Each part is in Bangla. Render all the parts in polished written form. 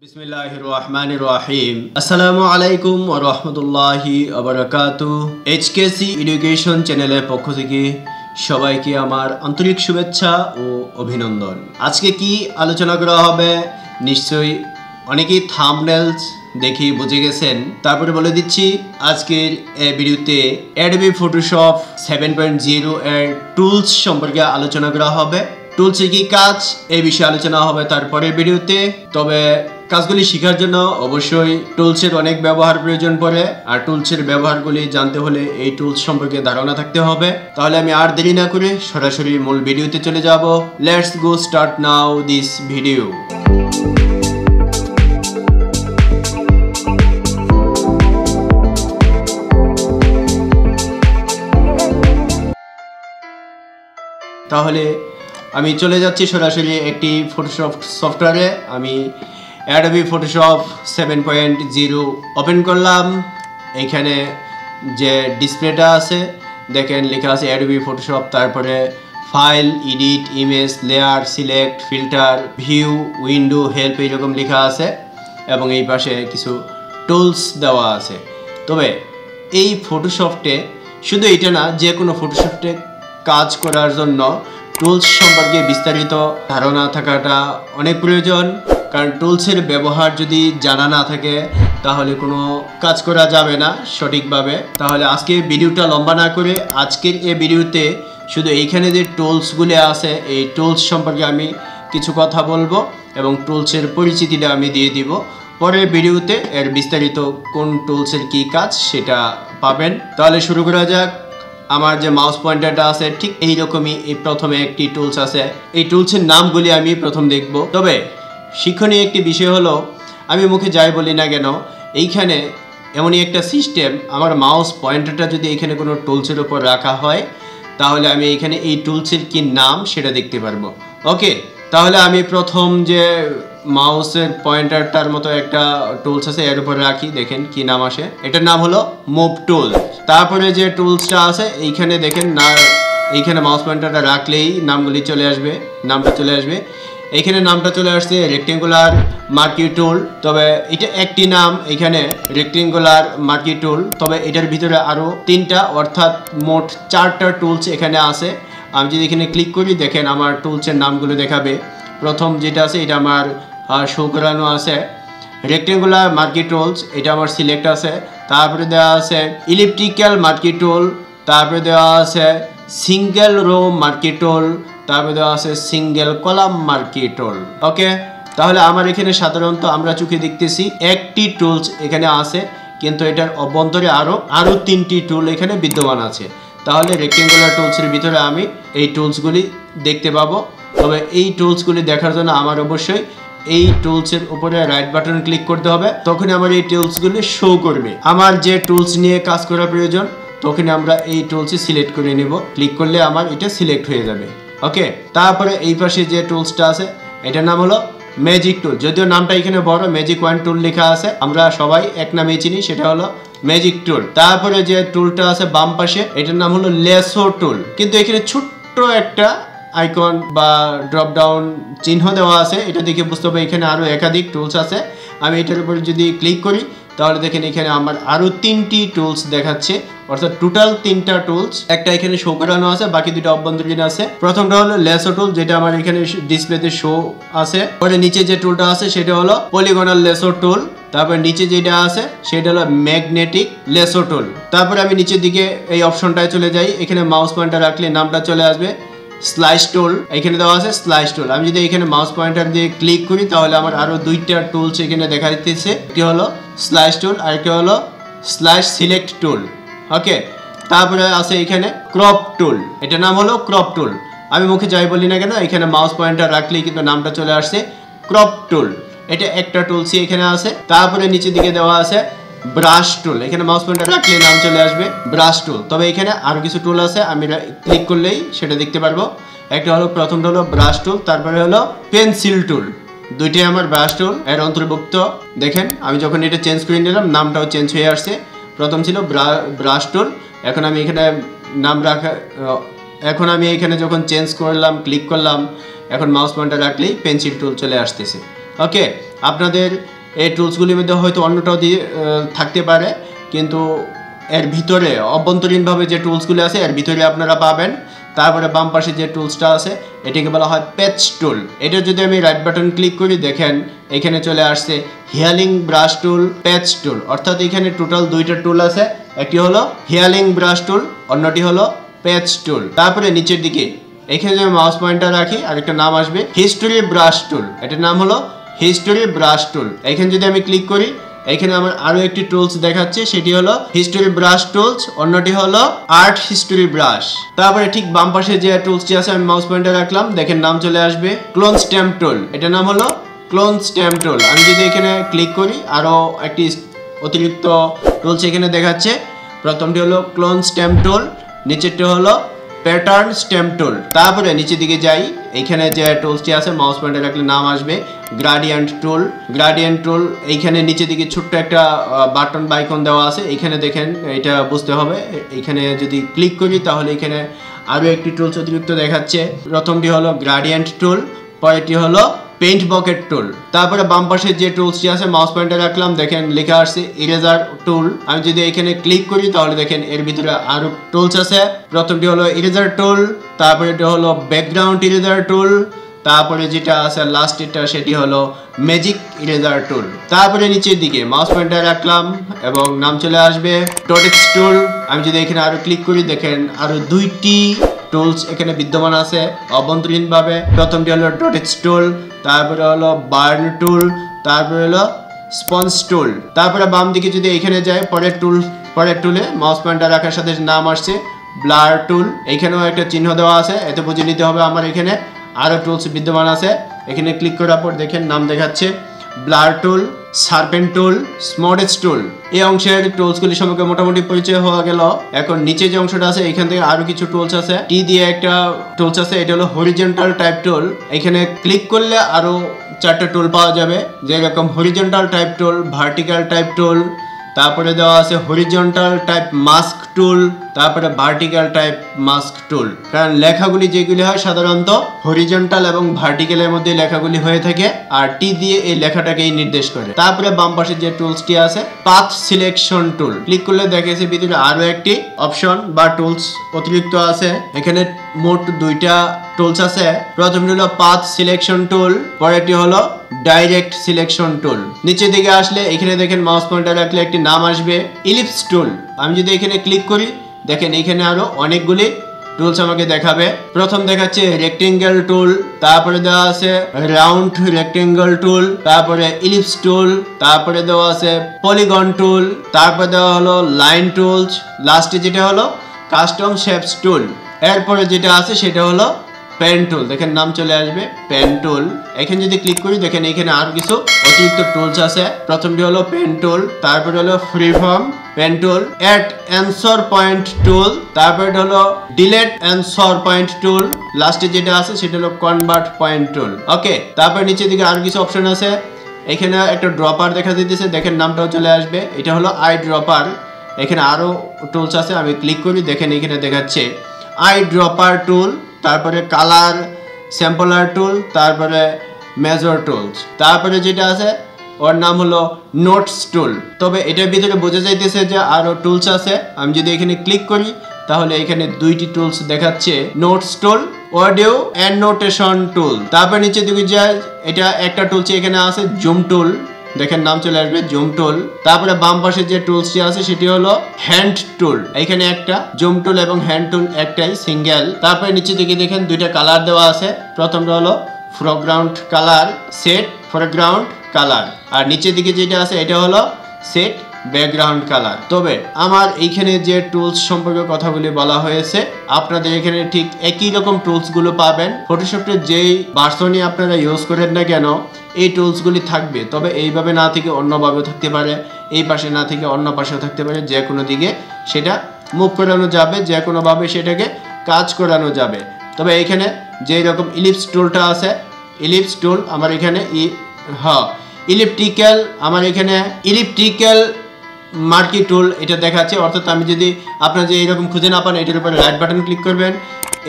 बिस्मिल्लाहिर्रहमानिर्रहीम अस्सलामु आलाइकुम व रहमतुल्लाहि व बाराकातुहू एचकेसी एडुकेशन चैनलेर पक्ष थेके सबाइके आमार आंतरिक शुभेच्छा ओ अभिनंदन। आजके की आलोचना करा होबे निश्चयई अनेकेई थाम्बनेल्स देखी बुझे गेছেন। तारपरे बोले दिচ্ছি आजकेर এই ভিডিওতে Adobe Photoshop 7.0 এর টুলস সম্পর্কে আলোচনা করা হবে। টুলসের কি কাজ এই বিষয়ে আলোচনা হবে তারপরের ভিডিওতে। তবে কাজগুলি শেখার জন্য অবশ্যই টুলসের অনেক ব্যবহার প্রয়োজন পড়ে, আর টুলসের ব্যবহারগুলি জানতে হলে এই টুলস সম্পর্কে ধারণা থাকতে হবে। তাহলে আমি আর দেরি না করে সরাসরি মূল ভিডিওতে চলে যাব। Let's go start now this video. তাহলে আমি চলে যাচ্ছি সরাসরি একটি ফটোশপ সফটওয়্যারে। আমি Adobe Photoshop 7.0 ওপেন করলাম। এখানে যে ডিসপ্লেটা আছে দেখেন লেখা আছে Adobe Photoshop, তারপরে file, edit, image, layer, select, filter, view, window, help এইরকম লেখা আছে এবং এই পাশে কিছু টুলস দেওয়া আছে। তবে এই ফটোশপে শুধু এটা না, যে কোনো ফটোশপে কাজ করার জন্য টুলস সম্পর্কে বিস্তারিত ধারণা থাকাটা অনেক প্রয়োজন, কারণ টুলসের ব্যবহার যদি জানা না থাকে তাহলে কোনো কাজ করা যাবে না সঠিকভাবে। তাহলে আজকে ভিডিওটা লম্বা না করে আজকের এই ভিডিওতে শুধু এইখানে যে টুলসগুলো আছে এই টুলস সম্পর্কে আমি কিছু কথা বলবো এবং টুলসের পরিচিতিটা আমি দিয়ে দিব। পরের ভিডিওতে এর বিস্তারিত কোন টুলসের কি কাজ সেটা পাবেন। তাহলে শুরু করা যাক। আমার যে মাউস পয়েন্টারটা আছে ঠিক এইরকমই এই প্রথমে একটি টুলস আছে। এই টুলসের নামগুলি আমি প্রথম দেখব। তবে শিক্ষণীয় একটি বিষয় হলো, আমি মুখে যাই বলি না কেন, এইখানে এমনই একটা সিস্টেম, আমার মাউস পয়েন্টারটা যদি এখানে কোনো টুলসের উপর রাখা হয় তাহলে আমি এখানে এই টুলসের কি নাম সেটা দেখতে পারবো। ওকে, তাহলে আমি প্রথম যে মাউসের পয়েন্টারটার মতো একটা টুলস আছে এর উপর রাখি, দেখেন কি নাম আসে, এটার নাম হলো মুভ টুল। তারপরে যে টুলসটা আছে এইখানে দেখেন না, এইখানে মাউস পয়েন্টারটা রাখলেই নামগুলি চলে আসবে, নামটা চলে আসবে। এইখানে নামটা চলে আসছে রেক্টেঙ্গুলার মার্কি টুল। তবে এটা একটি নাম এখানে রেক্টেঙ্গুলার মার্কি টুল, তবে এটার ভিতরে আরও তিনটা অর্থাৎ মোট 4টা টুলস এখানে আছে। আমি যদি এখানে ক্লিক করি দেখেন আমার টুলসের নামগুলো দেখাবে। প্রথম যেটা আছে এটা আমার শো করানো আছে রেক্টেঙ্গুলার মার্কি টুলস, এটা আমার সিলেক্ট আছে। তারপরে দেওয়া আছে ইলিপ্টিক্যাল মার্কি টুল, তারপরে দেওয়া আছে সিঙ্গেল রো মার্কি টুল, তারপরে দেওয়া আছে সিঙ্গেল কলাম মার্কি টুল। ওকে, তাহলে আমার এখানে সাধারণত আমরা চোখে দেখতেছি একটি টুলস এখানে আছে, কিন্তু এটার অভ্যন্তরে আরও 3টি টুল এখানে বিদ্যমান আছে। তাহলে রেক্টেঙ্গুলার টুলসের ভিতরে আমি এই টুলসগুলি দেখতে পাবো। তবে এই টুলসগুলি দেখার জন্য আমার অবশ্যই এই টুলসের উপরে রাইট বাটন ক্লিক করতে হবে, তখনই আমার এই টুলসগুলি শো করবে। আমার যে টুলস নিয়ে কাজ করা প্রয়োজন তখনই আমরা এই টুলসে সিলেক্ট করে নেব, ক্লিক করলে আমার এটা সিলেক্ট হয়ে যাবে। ওকে, তারপরে এই পাশে যে টুলসটা আছে এটার নাম হলো ম্যাজিক টুল। যদিও নামটা এখানে বড়, ম্যাজিক 1 টুল লেখা আছে, আমরা সবাই এক নামেই চিনি, সেটা হলো ম্যাজিক টুল। তারপরে যে টুলটা আছে বাম পাশে এটার নাম হলো লেসো টুল, কিন্তু এখানে ছোট্ট একটা আইকন বা ড্রপ ডাউন চিহ্ন দেওয়া আছে, এটা দেখে বুঝতে হবে এখানে আরও একাধিক টুলস আছে। আমি এটার উপরে যদি ক্লিক করি তাহলে দেখেন এখানে আমার আরও 3টি টুলস দেখাচ্ছে, অর্থাৎ টোটাল 3টা টুলস একটা এখানে শো করানো আছে, বাকি 2টা অভ্যন্তরীণ আছে। প্রথমটা হলো লেসো টুল, যেটা আমার এখানে ডিসপ্লেতে শো আছে। পরে নিচে যে টুলটা আছে সেটা হলো পলিগনাল লেসো টুল। তারপর নিচে যেটা আছে সেটা হলো ম্যাগনেটিক লেসো টুল। তারপরে আমি নিচের দিকে এই অপশনটায় চলে যাই, এখানে মাউস পয়েন্টার রাখলে নামটা চলে আসবে স্লাইস টুল, এখানে দেওয়া আছে স্লাইস টুল। আমি যদি এখানে মাউস পয়েন্টার দিয়ে ক্লিক করি তাহলে আমার আরও 2টা টুলস এখানে দেখা দিতেছে, একটি হলো স্লাইস টুল আর একটি হলো স্লাইস সিলেক্ট টুল। ওকে, তারপরে আছে এখানে ক্রপ টুল, এটার নাম হলো ক্রপ টুল। আমি মুখে যাই বলি না কেন এখানে মাউস পয়েন্টার রাখলেই কিন্তু নামটা চলে আসছে ক্রপ টুল। এটা একটা টুলসই এখানে আছে। তারপরে নিচের দিকে দেওয়া আছে ব্রাশ টুল, এখানে মাউস পয়েন্টার রাখলে নাম চলে আসবে ব্রাশ টুল। তবে এখানে আরও কিছু টুল আছে, আমি ক্লিক করলেই সেটা দেখতে পারবো। একটা হলো প্রথমটা হলো ব্রাশ টুল, তারপরে হলো পেন্সিল টুল। 2টাই আমার ব্রাশ টুল এর অন্তর্ভুক্ত। দেখেন আমি যখন এটা চেঞ্জ করে নিলাম নামটাও চেঞ্জ হয়ে আসছে। প্রথম ছিল ব্রাশ টুল, এখন আমি এখানে নাম রাখা, এখন আমি এখানে যখন চেঞ্জ করলাম ক্লিক করলাম এখন মাউস পয়েন্টার রাখলেই পেন্সিল টুল চলে আসতেছে। ওকে, আপনাদের এই টুলসগুলির মধ্যে হয়তো অন্যটাও দিয়ে থাকতে পারে, কিন্তু এর ভিতরে অভ্যন্তরীণভাবে যে টুলসগুলি আছে এর ভিতরে আপনারা পাবেন। তারপরে বাম পাশে যে টুলসটা আছে এটাকে বলা হয় প্যাচ টুল। এটা যদি আমি রাইট বাটন ক্লিক করি, দেখেন এখানে চলে আসছে হিয়ালিং ব্রাশ টুল, প্যাচ টুল, অর্থাৎ এখানে টোটাল দুইটা টুল আছে। একটি হলো হিয়ালিং ব্রাশ টুল, অন্যটি হলো প্যাচ টুল। তারপরে নিচের দিকে এখানে যদি মাউস পয়েন্টার রাখি আরেকটা নাম আসবে হিস্টোরি ব্রাশ টুল, এটার নাম হলো হিস্টোরি ব্রাশ টুল। এখানে যদি আমি ক্লিক করি, এখানে আমার আরো একটি টুলস দেখাচ্ছে, সেটি হলো হিস্টোরি ব্রাশ টুলস, অন্যটি হলো আর্ট হিস্টোরি ব্রাশ। তারপরে ঠিক বাম পাশে যে টুলসটি আছে আমি মাউস পয়েন্টার রাখলাম, দেখেন নাম চলে আসবে ক্লোন স্ট্যাম্প টুল, এটার নাম হলো ক্লোন স্ট্যাম্প টুল। আমি যদি এখানে ক্লিক করি আরো একটি অতিরিক্ত টুলস এখানে দেখাচ্ছে। প্রথমটি হলো ক্লোন স্ট্যাম্প টুল, নিচেরটি হলো প্যাটার্ন স্ট্যাম্প টুল। তারপরে নিচের দিকে যাই, এখানে যে টুলসটি আছে মাউস পয়েন্টার রাখলে নাম আসবে গ্রাডিয়েন্ট টুল। গ্রাডিয়েন্ট টুল এইখানে নিচের দিকে ছোট্ট একটা বাটন বা আইকন দেওয়া আছে, এখানে দেখেন এটা বুঝতে হবে। এখানে যদি ক্লিক করি তাহলে এখানে আরও একটি টুলস অতিরিক্ত দেখাচ্ছে। প্রথমটি হলো গ্রাডিয়েন্ট টুল, পরেরটি হলো পেইন্ট বকেট টুল। তারপরে বাম পাশে যে টুলসটি আছে মাউস পয়েন্টার রাখলাম, দেখেন লেখা আসছে ইরেজার টুল। আমি যদি এখানে ক্লিক করি তাহলে দেখেন এর ভিতরে আরো টুলস আছে। প্রথমটি হলো ইরেজার টুল, তারপরে এটা হলো ব্যাকগ্রাউন্ড ইরেজার টুল, তারপরে যেটা আছে লাস্টেরটা সেটি হলো ম্যাজিক ইরেজার টুল। তারপরে নিচের দিকে মাউস পয়েন্টার রাখলাম এবং নাম চলে আসবে টোটেক্স টুল। আমি যদি এখানে আরো ক্লিক করি, দেখেন আরো দুইটি টুলস এখানে বিদ্যমান আছে অভ্যন্তরীণভাবে। প্রথমটি হলো টোটেক্স টুল, তারপরে হলো বার্ন টুল, তারপরে হলো স্পঞ্জ টুল। তারপরে বাম দিকে যদি এখানে যায় পরের টুলে মাউস পয়েন্টার রাখার সাথে নাম আসছে ব্লার টুল। এখানেও একটা চিহ্ন দেওয়া আছে, এতে বুঝে নিতে হবে আমার এখানে আরো টুলস বিদ্যমান আছে। এখানে ক্লিক করার পর দেখেন নাম দেখাচ্ছে ব্লার টুল, সার্পেন্ট টুল, স্মডেজ টুল। এই অংশের টুলসগুলি সম্পর্কে মোটামুটি পরিচয় হয়ে গেল। এখন নিচে যে অংশটা আছে এখান থেকে আরো কিছু টুলস আছে। টি দিয়ে একটা টুলস আছে, এটা হলো হরিজন্টাল টাইপ টুল। এখানে ক্লিক করলে আরো 4টা টুল পাওয়া যাবে, যেরকম হরিজন্টাল টাইপ টুল, ভার্টিক্যাল টাইপ টুল, তারপরে দেওয়া আছে হরিজন্টাল টাইপ মাস্ক টুল, তারপরে ভার্টিক্যাল টাইপ মাস্ক টুল। কারণ লেখাগুলি যেগুলি হয় সাধারণত হরিজন্টাল এবং ভার্টিক্যালের মধ্যে লেখাগুলি হয়ে থাকে, আর টি দিয়ে এই লেখাটাকেই নির্দেশ করে। তারপরে বাম পাশে যে টুলসটি আছে পাথ সিলেকশন টুল, ক্লিক করলে দেখেছে ভিতরে আরো একটি অপশন বা টুলস অতিরিক্ত আছে। এখানে মোট 2টা টুলস আছে। প্রথমটি হলো পাথ সিলেকশন টুল, পরেরটি হলো ডাইরেক্ট সিলেকশন টুল। নিচের দিকে আসলে এখানে দেখেন মাউস পয়েন্টার রাখলে একটি নাম আসবে ইলিপস টুল। আমি যদি এখানে ক্লিক করি, দেখেন এখানে আরো অনেকগুলি টুলস আমাকে দেখাবে। প্রথম দেখাচ্ছে রেক্টেঙ্গেল টুল, তারপরে দেওয়া আছে রাউন্ড রেক্টেঙ্গেল টুল, তারপরে ইলিপস টুল, তারপরে দেওয়া আছে পলিগন টুল, তারপরে দেওয়া হলো লাইন টুলস, লাস্টে যেটা হলো কাস্টম শেপস টুল। এরপরে যেটা আছে সেটা হলো পেন টুল। দেখেন নাম চলে আসবে পেন টুল। এখানে যদি ক্লিক করি, দেখেন এখানে আরো কিছু অতিরিক্ত টুলস আছে। প্রথমটি হলো পেন টুল, তারপরে হলো freeform pen tool, add answer point tool, তারপরে হলো ডিলেট অ্যান্সার পয়েন্ট টুল, লাস্টে যেটা আছে সেটা হলো কনভার্ট পয়েন্ট টুল। ওকে, তারপরে নিচের দিকে আরো কিছু অপশন আছে। এখানে একটা ড্রপার দেখা দিতেছে, দেখেন নামটাও চলে আসবে, এটা হলো আই ড্রপার। এখানে আরো টুলস আছে, আমি ক্লিক করি, দেখেন এখানে দেখাচ্ছে আই ড্রপার টুল, তারপরে কালার স্যাম্পলার টুল, তারপরে মেজর টুলস, তারপরে যেটা আছে ওর নাম হলো নোটস টুল। তবে এটার ভিতরে বোঝা যাইতেছে যে আরো টুলস আছে। আমি যদি এখানে ক্লিক করি তাহলে এখানে 2টি টুলস দেখাচ্ছে, নোটস টুল, অডিও অ্যানোটেশন টুল। তারপর নিচে দিকে যায়, এটা একটা টুলস এখানে আছে জুম টুল, দেখেন নাম চলে আসবে জুম টুল। তারপরে বাম পাশে যে টুলসটি আছে সেটি হলো হ্যান্ড টুল, এখানে একটা জুম টুল এবং হ্যান্ড টুল একটাই সিঙ্গেল। তারপরে নিচে দিকে দেখেন 2টা কালার দেওয়া আছে। প্রথমটা হলো foreground colour, set foreground colour, আর নিচের দিকে যেটা আছে এটা হলো সেট ব্যাকগ্রাউন্ড কালার। তবে আমার এইখানে যে টুলস সম্পর্কে কথাগুলি বলা হয়েছে, আপনাদের এখানে ঠিক একই রকম টুলসগুলো পাবেন। ফটোশপের যেই ভার্সনই আপনারা ইউজ করেন না কেন এই টুলসগুলি থাকবে, তবে এইভাবে না থেকে অন্যভাবেও থাকতে পারে, এই পাশে না থেকে অন্য পাশেও থাকতে পারে, যে কোনো দিকে সেটা মুভ করানো যাবে, যে কোনোভাবে সেটাকে কাজ করানো যাবে। তবে এইখানে যেই রকম ইলিপস টুলটা আছে, ইলিপস টুল আমার এখানে ইলিপ্টিক্যাল, আমার এখানে ইলিপ্টিক্যাল মার্কি টুল এটা দেখাচ্ছে। অর্থাৎ আমি যদি আপনার যে এইরকম খুঁজে না পান, এটার উপরে রাইট বাটন ক্লিক করবেন,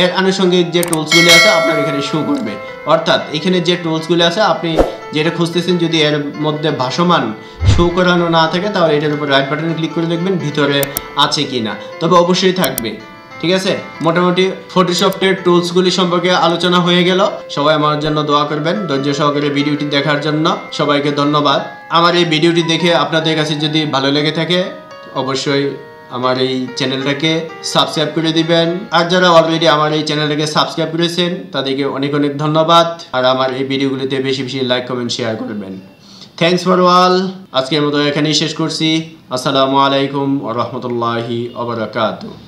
এর আনুষঙ্গিক যে টুলসগুলি আছে আপনার এখানে শো করবে। অর্থাৎ এখানে যে টুলসগুলি আছে আপনি যেটা খুঁজতেছেন যদি এর মধ্যে ভাসমান শো করানো না থাকে তাহলে এটার উপর রাইট বাটনে ক্লিক করে দেখবেন ভিতরে আছে কিনা, তবে অবশ্যই থাকবে। ঠিক আছে, মোটামুটি ফটোশপের টুলসগুলি সম্পর্কে আলোচনা হয়ে গেল। সবাই আমার জন্য দোয়া করবেন ধৈর্য সহকারে ভিডিওটি দেখার জন্য। সবাইকে ধন্যবাদ। আমার এই ভিডিওটি দেখে আপনাদের কাছে যদি ভালো লেগে থাকে অবশ্যই আমার এই চ্যানেলটাকে সাবস্ক্রাইব করে দিবেন। আর যারা অলরেডি আমার এই চ্যানেলটাকে সাবস্ক্রাইব করেছেন তাদেরকে অনেক অনেক ধন্যবাদ। আর আমার এই ভিডিওগুলিতে বেশি বেশি লাইক কমেন্ট শেয়ার করবেন। Thanks for all. আজকের মতো এখানেই শেষ করছি। আসসালামু আলাইকুম ওয়া রাহমাতুল্লাহি ওয়া বারাকাতুহু।